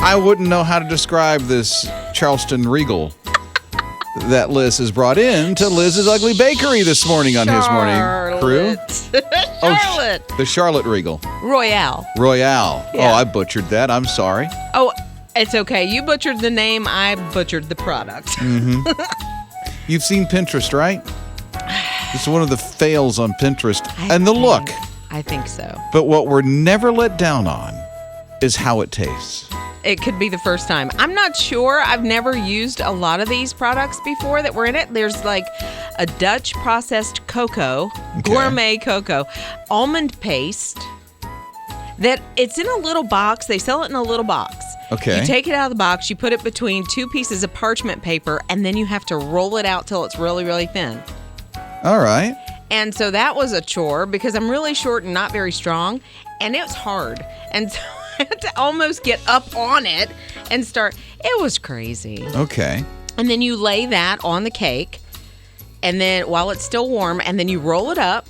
I wouldn't know how to describe this Charleston Regal that Liz has brought in to Lizz's Ugly Bakery this morning on his morning crew. Charlotte. The Charlotte Regal. Royale. Yeah. Oh, I butchered that. I'm sorry. Oh, it's okay. You butchered the name. I butchered the product. Mm-hmm. You've seen Pinterest, right? It's one of the fails on Pinterest. And the look. I think so. But what we're never let down on is how it tastes. It could be the first time. I'm not sure. I've never used a lot of these products before that were in it. There's like a Dutch processed cocoa, gourmet cocoa, almond paste that it's in a little box. They sell it in a little box. Okay. You take it out of the box, you put it between two pieces of parchment paper, and then you have to roll it out till it's really, really thin. All right. And so that was a chore because I'm really short and not very strong, and it was hard. And so I had to almost get up on it and start. It was crazy. Okay. And then you lay that on the cake, and then while it's still warm, and then you roll it up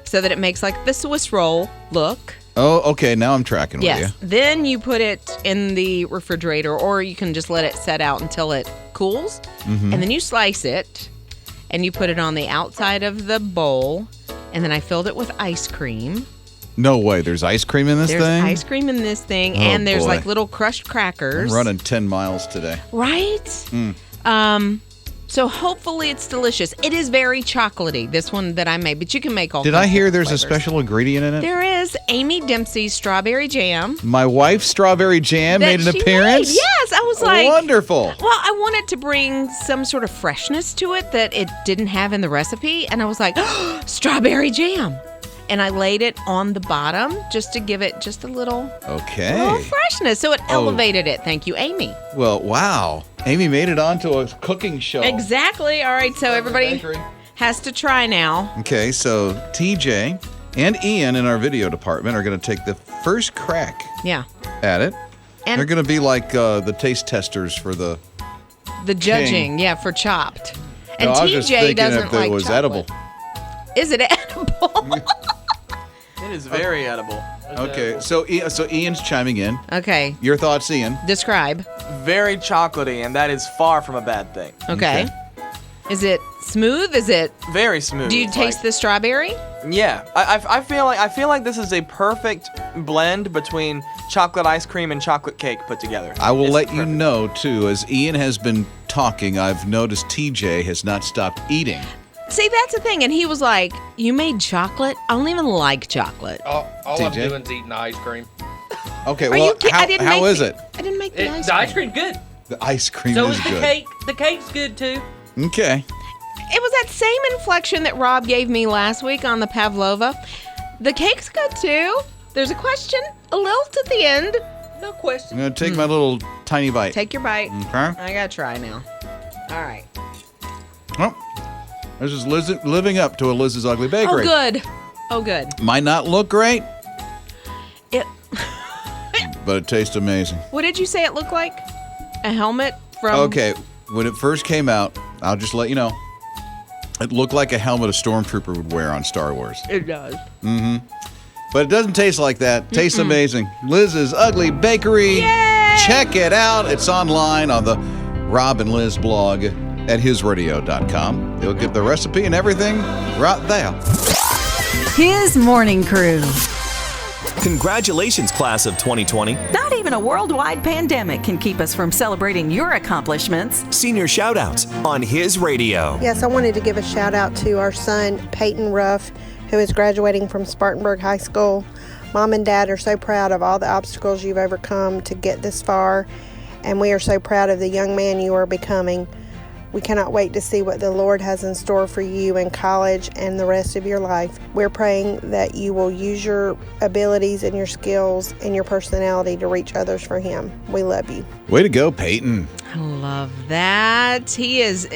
so that it makes like the Swiss roll look. Oh, okay. Now I'm tracking with you. Yes. Then you put it in the refrigerator, or you can just let it set out until it cools. Mm-hmm. And then you slice it, and you put it on the outside of the bowl. And then I filled it with ice cream. No way. There's ice cream in this thing? There's ice cream in this thing, and there's like little crushed crackers. I'm running 10 miles today. Right? So hopefully it's delicious. It is very chocolatey, this one that I made, but you can make all Did kinds I hear of there's flavors. a special ingredient in it? There is Amy Dempsey's strawberry jam. My wife's strawberry jam that made an she appearance? made. Yes, I was like... Wonderful. Well, I wanted to bring some sort of freshness to it that it didn't have in the recipe, and I was like, strawberry jam. And I laid it on the bottom just to give it just a little freshness. So it elevated it. Thank you, Amy. Well, wow. Amy made it onto a cooking show. Exactly. All right, so everybody has to try now. Okay, so TJ and Ian in our video department are going to take the first crack at it. And they're going to be like the taste testers for the judging, for Chopped. And no, TJ doesn't if like it was chocolate. Edible. Is it edible? It is very edible. Okay, so Ian's chiming in. Okay. Your thoughts, Ian? Describe. Very chocolatey, and that is far from a bad thing. Okay. Is it smooth? Is it very smooth? Do you taste the strawberry? Yeah, I feel like this is a perfect blend between chocolate ice cream and chocolate cake put together. I will let you know too, as Ian has been talking, I've noticed TJ has not stopped eating. See, that's the thing. And he was like, you made chocolate? I don't even like chocolate. All I'm doing is eating ice cream. Okay, well, how is it? I didn't make the ice cream. The ice cream's good. The ice cream so is is the good. cake. The cake's good, too. Okay. It was that same inflection that Rob gave me last week on the pavlova. The cake's good, too. There's a question, a lilt at the end. No question. I'm going to take my little tiny bite. Take your bite. Okay. I got to try now. All right. Oh. This is living up to a Liz's Ugly Bakery. Oh, good. Might not look great, It. but it tastes amazing. What did you say it looked like? A helmet from... Okay, when it first came out, I'll just let you know, it looked like a helmet a stormtrooper would wear on Star Wars. It does. Mm-hmm. But it doesn't taste like that. It tastes amazing. Liz's Ugly Bakery. Yay! Check it out. It's online on the Rob and Liz blog at hisradio.com. They'll get the recipe and everything right there. His Morning Crew. Congratulations, class of 2020. Not even a worldwide pandemic can keep us from celebrating your accomplishments. Senior shout-outs on His Radio. Yes, I wanted to give a shout out to our son, Peyton Ruff, who is graduating from Spartanburg High School. Mom and Dad are so proud of all the obstacles you've overcome to get this far, and we are so proud of the young man you are becoming. We cannot wait to see what the Lord has in store for you in college and the rest of your life. We're praying that you will use your abilities and your skills and your personality to reach others for Him. We love you. Way to go, Peyton. I love that. He is,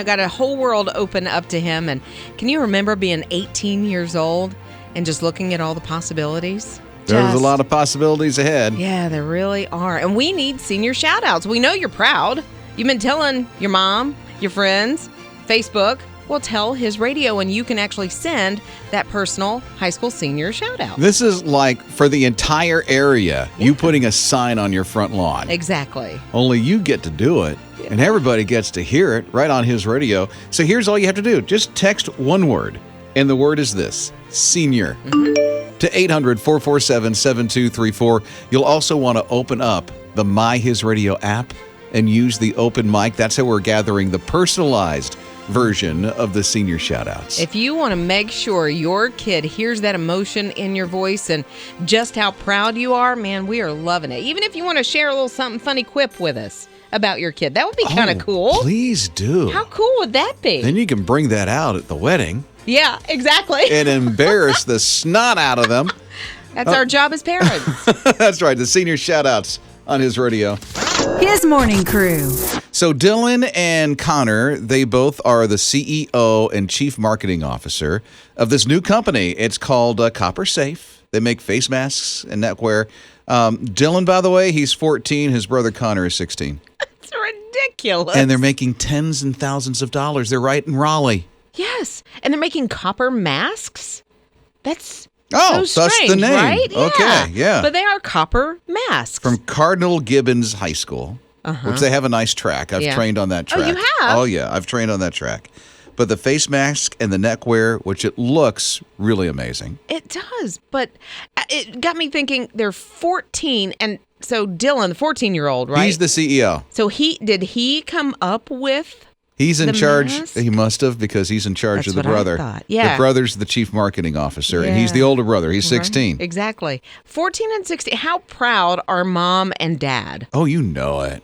got a whole world open up to him. And can you remember being 18 years old and just looking at all the possibilities? There's a lot of possibilities ahead. Yeah, there really are. And we need senior shout outs. We know you're proud. You've been telling your mom, your friends, Facebook, well, tell his radio and you can actually send that personal high school senior shout out. This is like for the entire area, you putting a sign on your front lawn. Exactly. Only you get to do it, and everybody gets to hear it right on his radio. So here's all you have to do. Just text one word, and the word is this, senior, to 800-447-7234. You'll also want to open up the My His Radio app and use the open mic. That's how we're gathering the personalized version of the senior shout-outs. If you want to make sure your kid hears that emotion in your voice and just how proud you are, man, we are loving it. Even if you want to share a little something funny quip with us about your kid, that would be kind of cool. Please do. How cool would that be? Then you can bring that out at the wedding. Yeah, exactly. And embarrass the snot out of them. That's our job as parents. That's right, the senior shout-outs on his radio. His morning crew. So Dylan and Connor, they both are the CEO and chief marketing officer of this new company. It's called Copper Safe. They make face masks and neckwear. Dylan, by the way, he's 14. His brother Connor is 16. It's ridiculous. And they're making tens and thousands of dollars. They're right in Raleigh. Yes, and they're making copper masks. That's Oh, so that's strange, the name. right? Okay, yeah. But they are copper masks. From Cardinal Gibbons High School, which they have a nice track. I've trained on that track. Oh, you have? Oh, yeah. I've trained on that track. But the face mask and the neckwear, which it looks really amazing. It does, but it got me thinking they're 14, and so Dylan, the 14-year-old, right? He's the CEO. So did he come up with He's in the charge. mask? He must have, because he's in charge That's of the what I brother. thought. Yeah. The brother's the chief marketing officer, and he's the older brother. He's 16. Right, exactly. 14 and 16. How proud are mom and dad? Oh, you know it.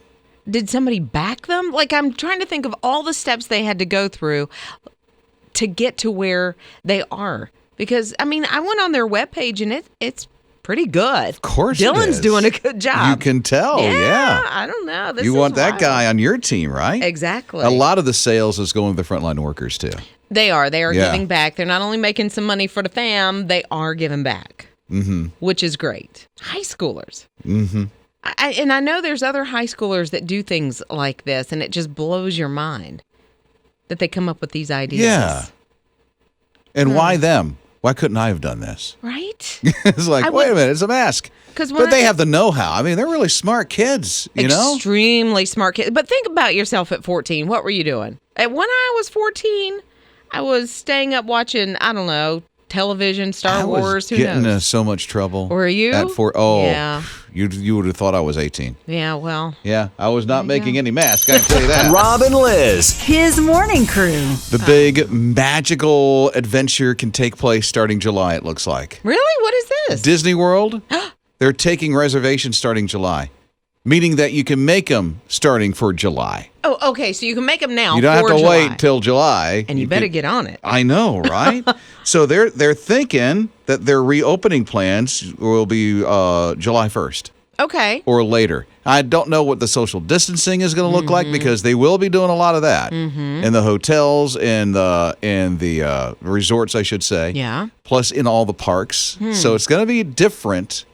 Did somebody back them? Like, I'm trying to think of all the steps they had to go through to get to where they are. Because, I mean, I went on their webpage, and it's pretty good. Of course Dylan's doing a good job. You can tell, yeah. I don't know. You want that guy on your team, right? Exactly. A lot of the sales is going to the frontline workers, too. They are giving back. They're not only making some money for the fam, they are giving back, which is great. High schoolers. Mm-hmm. And I know there's other high schoolers that do things like this, and it just blows your mind that they come up with these ideas. Yeah. And why them? Why couldn't I have done this? Right? It's like, wait a minute, it's a mask. But they have the know-how. I mean, they're really smart kids, you know? Extremely smart kids. But think about yourself at 14. What were you doing? When I was 14, I was staying up watching, I don't know, television, Star Wars, who knows? Getting into so much trouble. Were you? Yeah. You would have thought I was 18. Yeah, well. Yeah, I was not making any mask, I can tell you that. Rob and Liz. His morning crew. The big magical adventure can take place starting July, it looks like. Really? What is this? Disney World, they're taking reservations starting July, meaning that you can make them starting for July. Oh, okay. So you can make them now. You don't have to July. wait till July. And you better get on it. I know, right? So they're thinking that their reopening plans will be July 1st. Okay. Or later. I don't know what the social distancing is going to look like, because they will be doing a lot of that in the hotels and the resorts, I should say. Yeah. Plus in all the parks. So it's going to be different.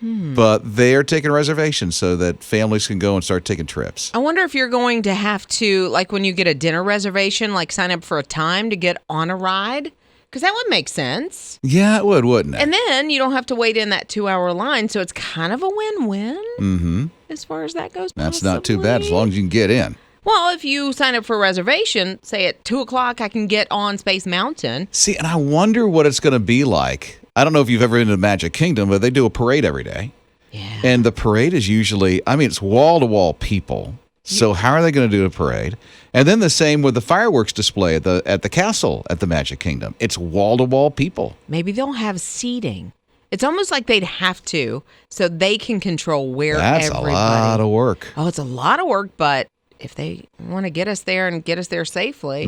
But they're taking reservations so that families can go and start taking trips. I wonder if you're going to have to, like when you get a dinner reservation, like sign up for a time to get on a ride? Because that would make sense. Yeah, it would, wouldn't it? And then you don't have to wait in that 2-hour line, so it's kind of a win-win as far as that goes. That's not too bad as long as you can get in. Well, if you sign up for a reservation, say at 2 o'clock, I can get on Space Mountain. See, and I wonder what it's going to be like. I don't know if you've ever been to Magic Kingdom, but they do a parade every day. Yeah. And the parade is usually, it's wall-to-wall people. So how are they going to do a parade? And then the same with the fireworks display at the castle at the Magic Kingdom. It's wall-to-wall people. Maybe they'll have seating. It's almost like they'd have to, so they can control where That's everybody. a lot of work. Oh, it's a lot of work, but if they want to get us there and get us there safely,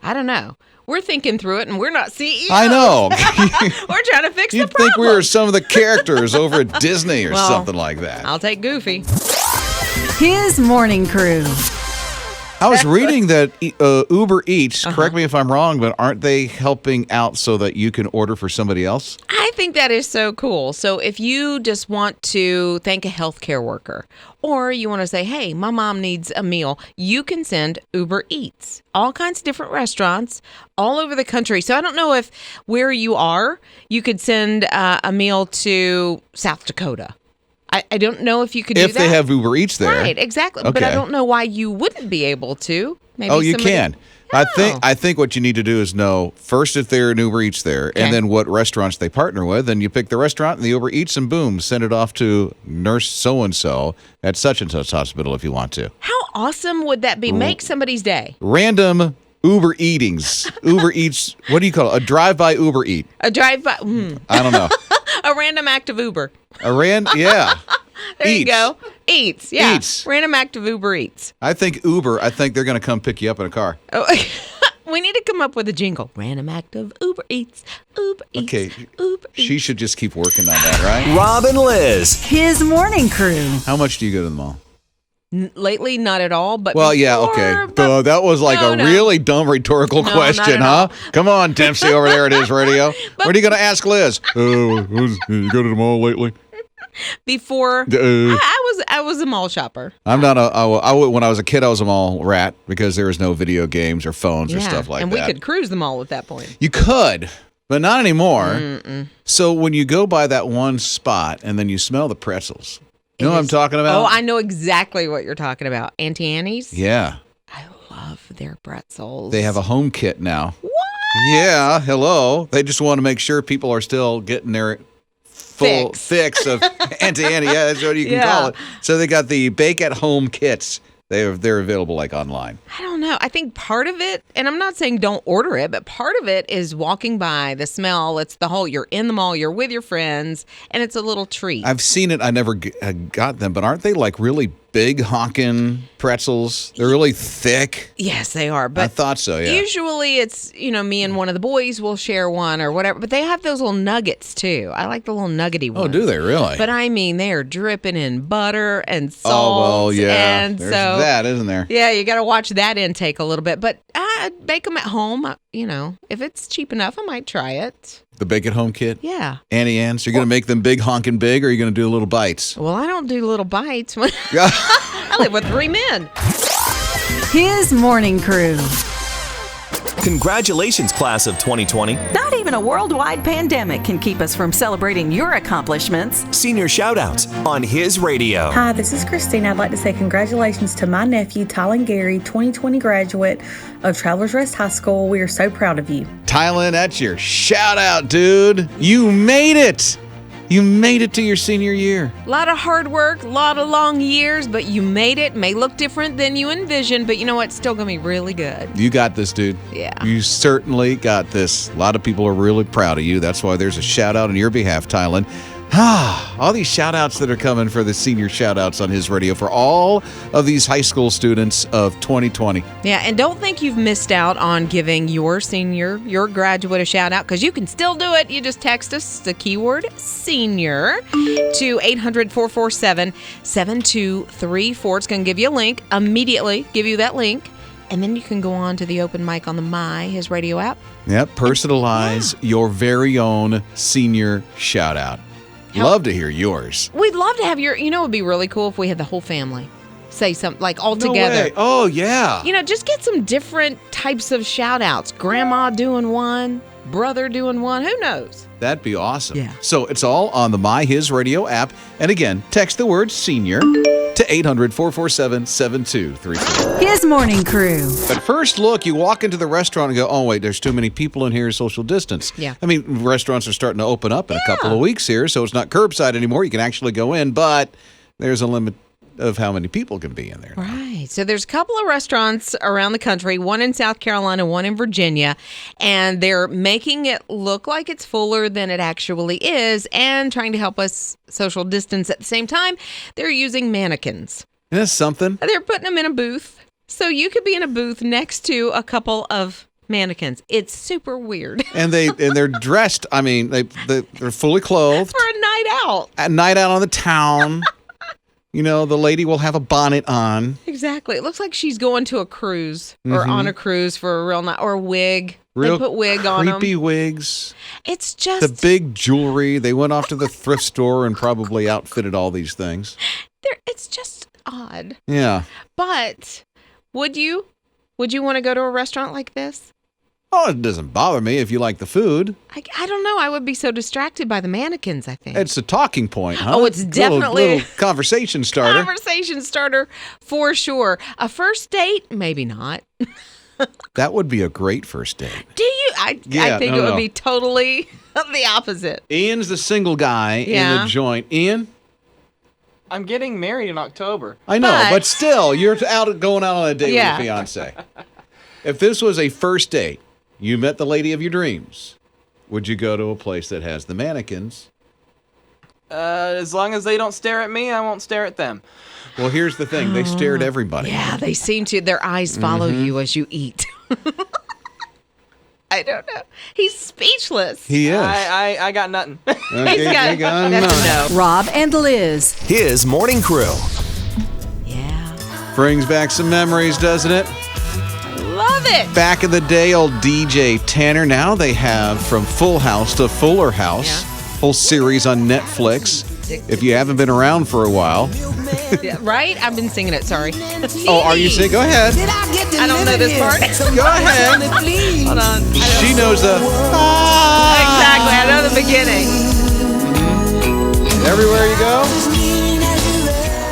I don't know. We're thinking through it, and we're not CEOs. I know. We're trying to fix the You'd problem. think we were some of the characters over at Disney or something like that. I'll take Goofy. His morning crew. I was reading that Uber Eats, correct me if I'm wrong, but aren't they helping out so that you can order for somebody else? I think that is so cool. So if you just want to thank a healthcare worker, or you want to say, hey, my mom needs a meal, you can send Uber Eats. All kinds of different restaurants all over the country. So I don't know if where you are, you could send a meal to South Dakota. I don't know if you could do that. If they have Uber Eats there. Right, exactly. Okay. But I don't know why you wouldn't be able to. Maybe You somebody- can. Oh. I think what you need to do is know first if they're an Uber Eats there, Okay. and then what restaurants they partner with, and you pick the restaurant and the Uber Eats, and boom, send it off to nurse so and so at such and such hospital if you want to. How awesome would that be? Make somebody's day. Random Uber Eatings, Uber Eats. What do you call it? A drive-by Uber Eat. A drive-by, I don't know. a random act of Uber. Yeah. There you Eats. go. Eats, yeah. Eats. Random act of Uber Eats. I think they're going to come pick you up in a car. Oh, we need to come up with a jingle. Random act of Uber Eats. Uber Eats. Okay. Uber Eats. She should just keep working on that, right? Rob and Liz. His morning crew. How much do you go to the mall? Lately, not at all. But Well, yeah, before, okay. but- Duh, that was like No, a no. really dumb rhetorical No, question, not at huh? Come on, Dempsey, over there at his radio. What are you going to ask Liz? You go to the mall lately? Before, Uh, I was a mall shopper. I'm not when I was a kid, I was a mall rat because there was no video games or phones or stuff like and that. we could cruise the mall at that point. You could, but not anymore. So when you go by that one spot and then you smell the pretzels, you know what I'm talking about? Oh, I know exactly what you're talking about. Auntie Annie's. Yeah. I love their pretzels. They have a home kit now. What? Yeah, hello. They just want to make sure people are still getting their full fix of Auntie Annie. Yeah, that's what you can call it. So they got the bake-at-home kits. They're available like online. I don't know. I think part of it, and I'm not saying don't order it, but part of it is walking by, the smell. It's the whole, you're in the mall, you're with your friends, and it's a little treat. I've seen it. I never got them, but aren't they like really big honking pretzels? They're really thick. Yes, they are. But I thought so, yeah. Usually it's, me and one of the boys will share one or whatever. But they have those little nuggets too. I like the little nuggety ones. Oh, do they really? But I mean, they are dripping in butter and salt. Oh, well, yeah. And There's so, that, isn't there? yeah, you got to watch that intake a little bit. But I bake them at home. If it's cheap enough, I might try it. The bake-at-home kit? Yeah. Annie Ann, so you're going to make them big honking big, or are you going to do little bites? Well, I don't do little bites. I live with 3 men. His morning crew. Congratulations, class of 2020. Not even a worldwide pandemic can keep us from celebrating your accomplishments. Senior shoutouts on his radio. Hi, this is Christine. I'd like to say congratulations to my nephew, Tylen Gary, 2020 graduate of Travelers Rest High School. We are so proud of you. Tylen, that's your shout out, dude. You made it. You made it to your senior year. A lot of hard work, a lot of long years, but you made it. May look different than you envisioned, but you know what? It's still going to be really good. You got this, dude. Yeah. You certainly got this. A lot of people are really proud of you. That's why there's a shout out on your behalf, Tylen. All these shout outs that are coming for the senior shout outs on his radio for all of these high school students of 2020. Yeah, and don't think you've missed out on giving your graduate a shout out, because you can still do it. You just text us the keyword senior to 800-447-7234. It's going to give you a link, immediately give you that link. And then you can go on to the open mic on the His Radio app. Yep, personalize your very own senior shout out. Love to hear yours. We'd love to have your, it would be really cool if we had the whole family say something, like all together. No way. Oh, yeah. Just get some different types of shout outs. Grandma doing one, brother doing one, who knows? That'd be awesome. Yeah. So it's all on the His Radio app. And again, text the word senior to 800-447-7234. His morning crew. At first look, you walk into the restaurant and go, oh, wait, there's too many people in here, social distance. Yeah. I mean, restaurants are starting to open up in a couple of weeks here, so it's not curbside anymore. You can actually go in, but there's a limit of how many people can be in there. Right. So there's a couple of restaurants around the country, one in South Carolina, one in Virginia, and they're making it look like it's fuller than it actually is and trying to help us social distance at the same time. They're using mannequins. Isn't that something? They're putting them in a booth. So you could be in a booth next to a couple of mannequins. It's super weird. And they're dressed. I mean, they're fully clothed. For a night out. A night out on the town. You know, the lady will have a bonnet on. Exactly. It looks like she's going to a cruise or on a cruise for a real night, or a wig. Real they put wig on them. creepy wigs. It's just The big jewelry. They went off to the thrift store and probably outfitted all these things. it's just odd. Yeah. But would you want to go to a restaurant like this? Oh, it doesn't bother me if you like the food. I don't know. I would be so distracted by the mannequins, I think. It's a talking point, huh? Oh, it's definitely little conversation starter. Conversation starter for sure. A first date? Maybe not. That would be a great first date. Do you? I think it would be totally the opposite. Ian's the single guy in the joint. Ian? I'm getting married in October. I know, but still, you're going out on a date with a fiance. If this was a first date, you met the lady of your dreams, would you go to a place that has the mannequins? As long as they don't stare at me, I won't stare at them. Well, here's the thing. They stare at everybody. Yeah, they seem to. Their eyes follow you as you eat. I don't know. He's speechless. He is. I got nothing. Okay, He's got that's a no. Rob and Liz. His morning crew. Yeah. Brings back some memories, doesn't it? Love it. Back in the day, old DJ Tanner. Now they have From Full House to Fuller House. Yeah. Whole series on Netflix. If you haven't been around for a while. Yeah, right? I've been singing it. Sorry. Oh, are you singing? Go ahead. I don't know this part. Go ahead. Hold on. She knows the... Exactly. I know the beginning. Everywhere you go.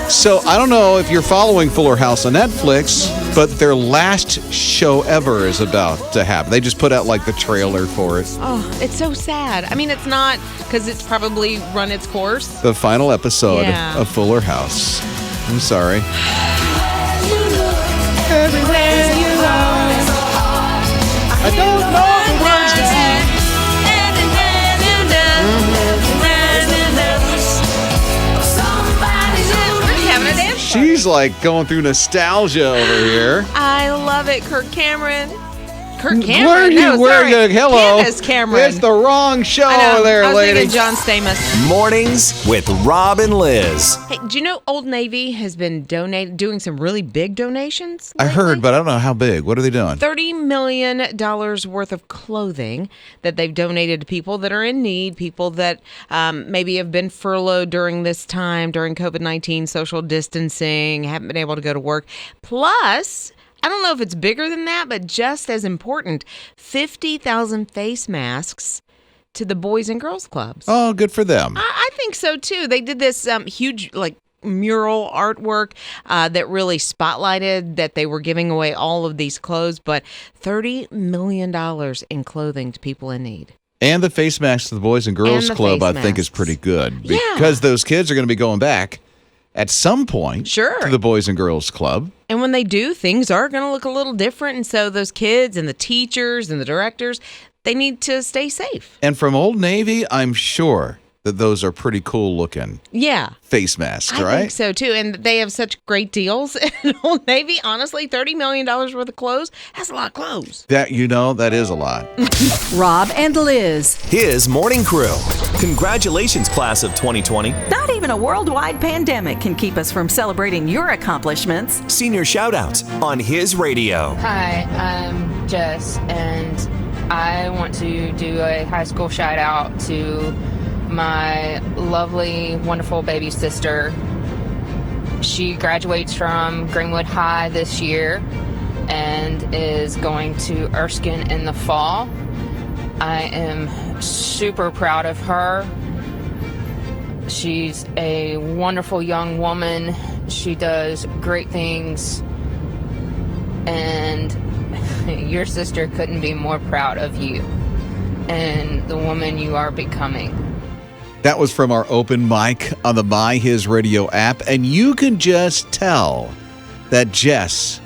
So I don't know if you're following Fuller House on Netflix, but their last show ever is about to happen. They just put out like the trailer for it. Oh, it's so sad. I mean, it's not because it's probably run its course. The final episode Yeah. of Fuller House. I'm sorry. Everywhere you go. I don't know the words to She's like going through nostalgia over here. I love it, Kirk Cameron. Kirk Cameron. Where are you? No, Where sorry. are you? Hello. Candace Cameron. It's the wrong show I know. over there, I was lady. thinking John Stamos. Mornings with Rob and Liz. Hey, do you know Old Navy has been doing some really big donations I lately? heard, but I don't know how big. What are they doing? $30 million worth of clothing that they've donated to people that are in need, people that maybe have been furloughed during this time, during COVID-19, social distancing, haven't been able to go to work. Plus, I don't know if it's bigger than that, but just as important, 50,000 face masks to the Boys and Girls Clubs. Oh, good for them. I think so, too. They did this huge, mural artwork that really spotlighted that they were giving away all of these clothes, but $30 million in clothing to people in need. And the face masks to the Boys and Girls And the Club, face I think, is masks. pretty good. Yeah. Because those kids are going to be going back at some point Sure. to the Boys and Girls Club. And when they do, things are going to look a little different. And so those kids and the teachers and the directors, they need to stay safe. And from Old Navy, I'm sure that those are pretty cool looking Yeah. face masks, I right? think so, too. And they have such great deals. And Old Navy, honestly, $30 million worth of clothes, that's a lot of clothes. That is a lot. Rob and Liz. His morning crew. Congratulations, class of 2020. Not even a worldwide pandemic can keep us from celebrating your accomplishments. Senior shout-outs on his radio. Hi, I'm Jess, and I want to do a high school shout out to my lovely, wonderful baby sister. She graduates from Greenwood High this year and is going to Erskine in the fall. I am super proud of her. She's a wonderful young woman. She does great things, and your sister couldn't be more proud of you and the woman you are becoming. That was from our open mic on the My His Radio app. And you can just tell that Jess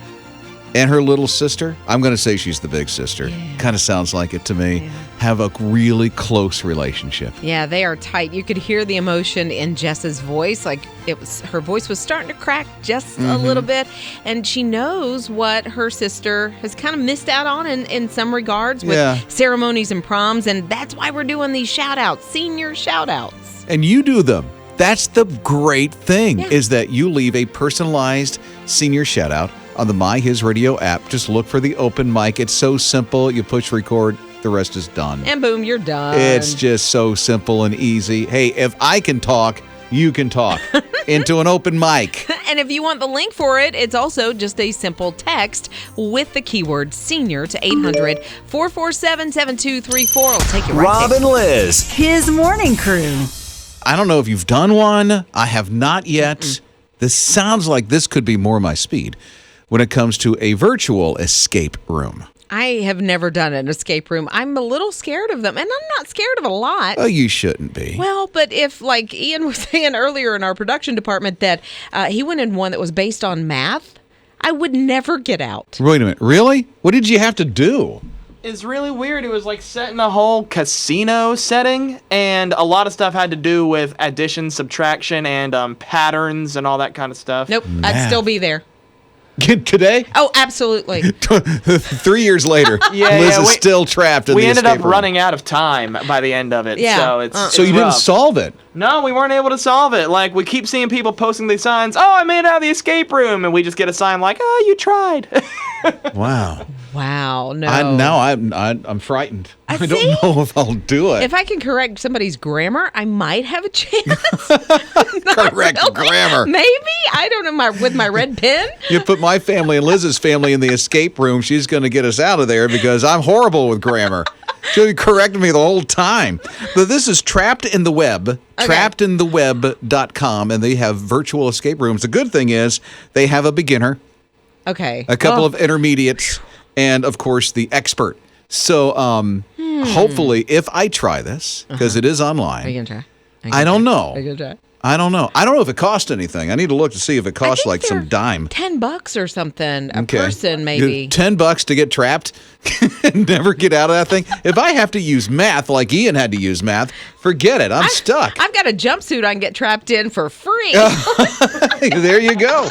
and her little sister, I'm going to say she's the big sister, kind of sounds like it to me, have a really close relationship. Yeah, they are tight. You could hear the emotion in Jess's voice. Her voice was starting to crack just a little bit. And she knows what her sister has kind of missed out on in some regards with ceremonies and proms. And that's why we're doing these shout outs, senior shout outs. And you do them That's the great thing, Yeah. is that you leave a personalized senior shout out on the My His Radio app. Just look for the open mic. It's so simple. You push record, the rest is done. And boom, you're done. It's just so simple and easy. Hey, if I can talk, you can talk into an open mic. And if you want the link for it, it's also just a simple text with the keyword senior to 800-447-7234. I'll take you right Rob there. and Liz. His morning crew. I don't know if you've done one. I have not yet. This sounds like this could be more my speed when it comes to a virtual escape room. I have never done an escape room. I'm a little scared of them, and I'm not scared of a lot. Oh, you shouldn't be. Well, but if, like Ian was saying earlier in our production department, that he went in one that was based on math, I would never get out. Wait a minute. Really? What did you have to do? It's really weird. It was like set in a whole casino setting, and a lot of stuff had to do with addition, subtraction, and patterns and all that kind of stuff. Nope, Math. I'd still be there. Today? Oh, absolutely. 3 years later, Yeah, Liz yeah, is we- still trapped in We the ended escape up room. running out of time by the end of it. Yeah. So it's So you didn't rough. solve it. No, we weren't able to solve it. Like, we keep seeing people posting these signs, oh, I made it out of the escape room, and we just get a sign like, oh, you tried. Wow. Wow, no. I'm frightened. I see? don't know if I'll do it. If I can correct somebody's grammar, I might have a chance. Correct grammar. Maybe. I don't know. With my red pen? You put my family and Liz's family in the escape room, she's going to get us out of there because I'm horrible with grammar. She'll be correcting me the whole time. But this is Trapped in the Web, trappedintheweb.com, and they have virtual escape rooms. The good thing is they have a beginner, Okay. a couple of intermediates, and, of course, the expert. So hopefully, if I try this, because it is online, Are you going to try? I don't know. Are you going to try? I don't know. I don't know if it costs anything. I need to look to see if it costs like some dime. $10 or something a Okay. person, maybe. $10 to get trapped and never get out of that thing. If I have to use math like Ian had to use math, forget it. I'm stuck. I've got a jumpsuit I can get trapped in for free. There you go.